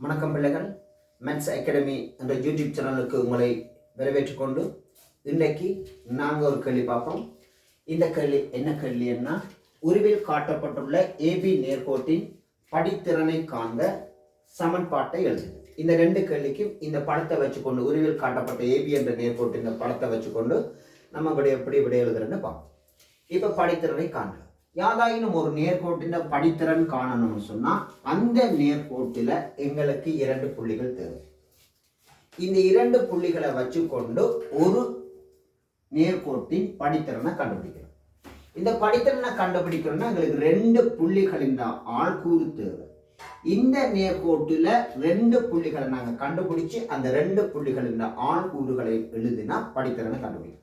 வணக்கம் பிள்ளைகள். Maths academy என்ற யூடியூப் சேனலுக்கு உங்களை வரவேற்றுக் கொண்டு இன்றைக்கு நாங்கள் ஒரு கேள்வி பார்ப்போம். இந்த கேள்வி என்ன கேள்வின்னா, உருவில் காட்டப்பட்டுள்ள ஏபி நேர்கோட்டின் படித்திறனை காண்க, சமன்பாட்டை எழுதுக. இந்த ரெண்டு கேள்விக்கும் இந்த படத்தை வச்சுக்கொண்டு, உருவில் காட்டப்பட்ட ஏபி என்ற நேர்கோட்டின் இந்த படத்தை வச்சுக்கொண்டு நம்ம எப்படி எழுதுறேன்னு பார்ப்போம். இப்போ படித்திறனை காண்க. யாதாயினும் ஒரு நேர்கோட்டின் படித்திறன் காணணும்னு சொன்னா அந்த நேர்கோட்டில் எங்களுக்கு 2 புள்ளிகள் தேவை. இந்த 2 புள்ளிகளை வச்சுக்கொண்டு ஒரு நேர்கோட்டின் படித்திறனை கண்டுபிடிக்கணும். இந்த படித்திறனை கண்டுபிடிக்கணும்னா எங்களுக்கு 2 புள்ளிகளின் ஆள்கூறு தேவை. இந்த நேர்கோட்டில் 2 புள்ளிகளை நாங்கள் கண்டுபிடிச்சு அந்த 2 புள்ளிகளின் ஆள்கூறுகளை எழுதினா படித்திறனை கண்டுபிடிக்கணும்.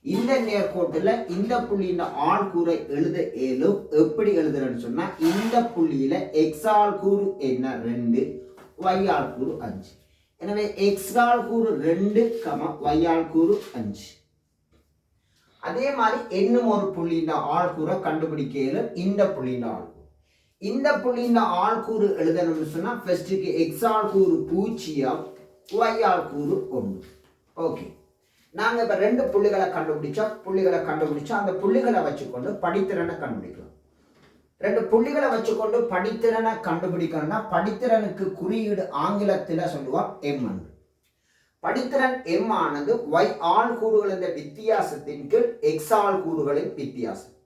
இந்த நேர்கோட்டில் இந்த புள்ளியின் ஆள்கூறை எழுத இயலும். எப்படி எழுதுறேன்னு சொன்னா, இந்த புள்ளியில எக்ஸ் ஆள்கூறு என்ன 2, y ஆள்கூறு 5. எனவே எக்ஸ் ஆள்கூறு 2, y ஆள்கூறு 5. அதே மாதிரி இன்னும் ஒரு புள்ளியின் ஆள்கூறை கண்டுபிடிக்க இயலும். இந்த புள்ளியின் ஆள்கூறு, இந்த புள்ளியின் ஆள்கூறு எழுதணும்னு சொன்னா ஃபர்ஸ்ட்டுக்கு எக்ஸ் ஆள்கூறு 0, y ஆள்கூறு 1. ஓகே, நாங்கள் இப்போ 2 புள்ளிகளை கண்டுபிடிச்சா அந்த புள்ளிகளை வச்சுக்கொண்டு படித்திறனை கண்டுபிடிக்கலாம். 2 புள்ளிகளை வச்சுக்கொண்டு படித்திறனை கண்டுபிடிக்கணும்னா படித்திறனுக்கு குறியீடு ஆங்கிலத்தில் சொல்லுவோம் M. படித்திறன் M ஆனது y ஆள்கூறுகளின் வித்தியாசத்தின் கீழ் x ஆள்கூறுகளின் வித்தியாசம்.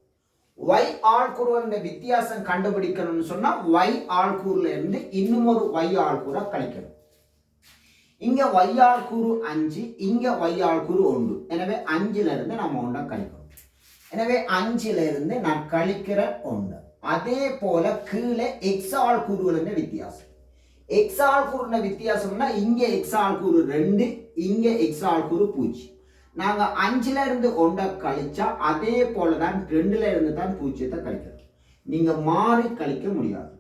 y ஆள்கூறுகளின் வித்தியாசம் கண்டுபிடிக்கணும்னு சொன்னா y ஆள்கூறுல இருந்து இன்னும் ஒரு y ஆள்கூறை கழிக்கணும். இங்க y ஆள்கூறு 5, இங்க y ஆள்கூறு 1. எனவே 5ல இருந்து நம்ம 1 கழிக்கணும். எனவே 5ல இருந்து நான் கழிக்கிற 1. அதே போல கீழே x ஆள்கூறுகளின் வித்தியாசம். x ஆள்கூறுன வித்தியாசம்னா இங்க x ஆள்கூறு 2, இங்க x ஆள்கூறு 0. நாங்க 5ல இருந்து 1 கழிச்சா அதே போல தான் 2ல இருந்து தான் 0 கழிக்கணும். நீங்க மாறி கழிக்க முடியாது.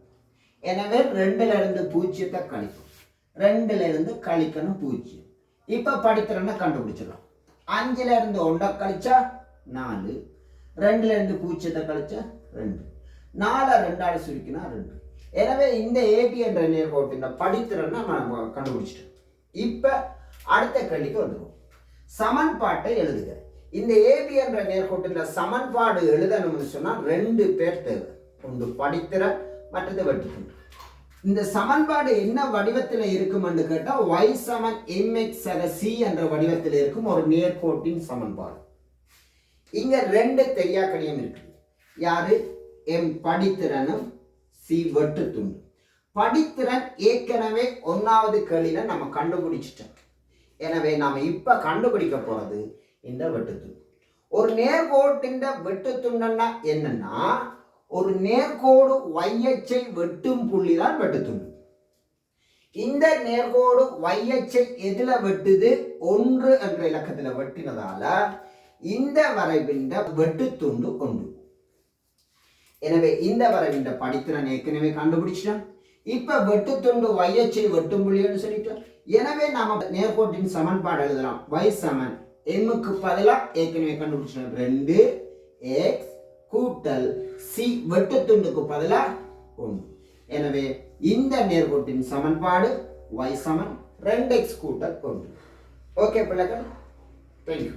எனவே 2ல இருந்து 0 கழிக்கணும். 2ல இருந்து கழிக்கணும் 0. இப்ப படித்திறனை கண்டுபிடிச்சிடலாம். 5ல இருந்து 1 கழிச்சா 4, 2ல இருந்து 0 கழிச்சா 2, 4 2ஆல சுருக்கினா 2. எனவே இந்த ஏபி என்ற நேர்கோட்டின் படித்திறனை நம்ம கண்டுபிடிச்சிட்டோம். இப்ப அடுத்த கேள்விக்கு வந்துடும். சமன்பாட்டை எழுதுக. இந்த ஏபி என்ற நேர்கோட்டின் சமன்பாடு எழுதணும்னு சொன்னா 2 பேர் தேவை. ஒன்று படித்திறன், மற்றது வெட்டுத்துண்டு. இந்த சமன்பாடு என்ன வடிவத்தில் இருக்கும் என்று கேட்டால் y சமன் mx c என்ற வடிவத்தில் இருக்கும் ஒரு நேர்கோட்டின் சமன்பாடு. இங்க 2 தெரியாக்கணியம் இருக்கு. யாரு? m படித்திறனும் c வெட்டுத்துண்டு. படித்திறன் ஏற்கனவே 1வது கேள்வியில நம்ம கண்டுபிடிச்சிட்டோம். எனவே நாம இப்ப கண்டுபிடிக்க போறது இந்த வெட்டுத்துண்டு. ஒரு நேர்கோட்டின் வெட்டுத்துண்டுன்னா என்னன்னா, ஒரு நேர்கோடு y அச்சை வெட்டும் புள்ளி தான் வெட்டுத்துண்டு. இந்த நேர்கோடு y அச்சை எதுல வெட்டுது? 1 என்ற இலக்கத்துல வெட்டினதால இந்த வரைவின் வெட்டுத்துண்டு 1. எனவே இந்த வரைவின் படித்திறன் ஏற்கனவே கண்டுபிடிச்சிட்டோம். இப்ப வெட்டுத்துண்டு y அச்சை வெட்டும் புள்ளின்னு சொல்லிட்டோம். எனவே நாம நேர்கோட்டின் சமன்பாடு எழுதலாம். y சமன் m க்கு பதிலா ஏற்கனவே கண்டுபிடிச்சிட்டோம் 2x கூட்டல் c வெட்டுத்துண்டுக்கு பதிலா 1. எனவே இந்த நேர்கோட்டின் சமன்பாடு y சமன் 2x கூட்டல் 1. ஓகே பிள்ளைகள், தேங்க்யூ.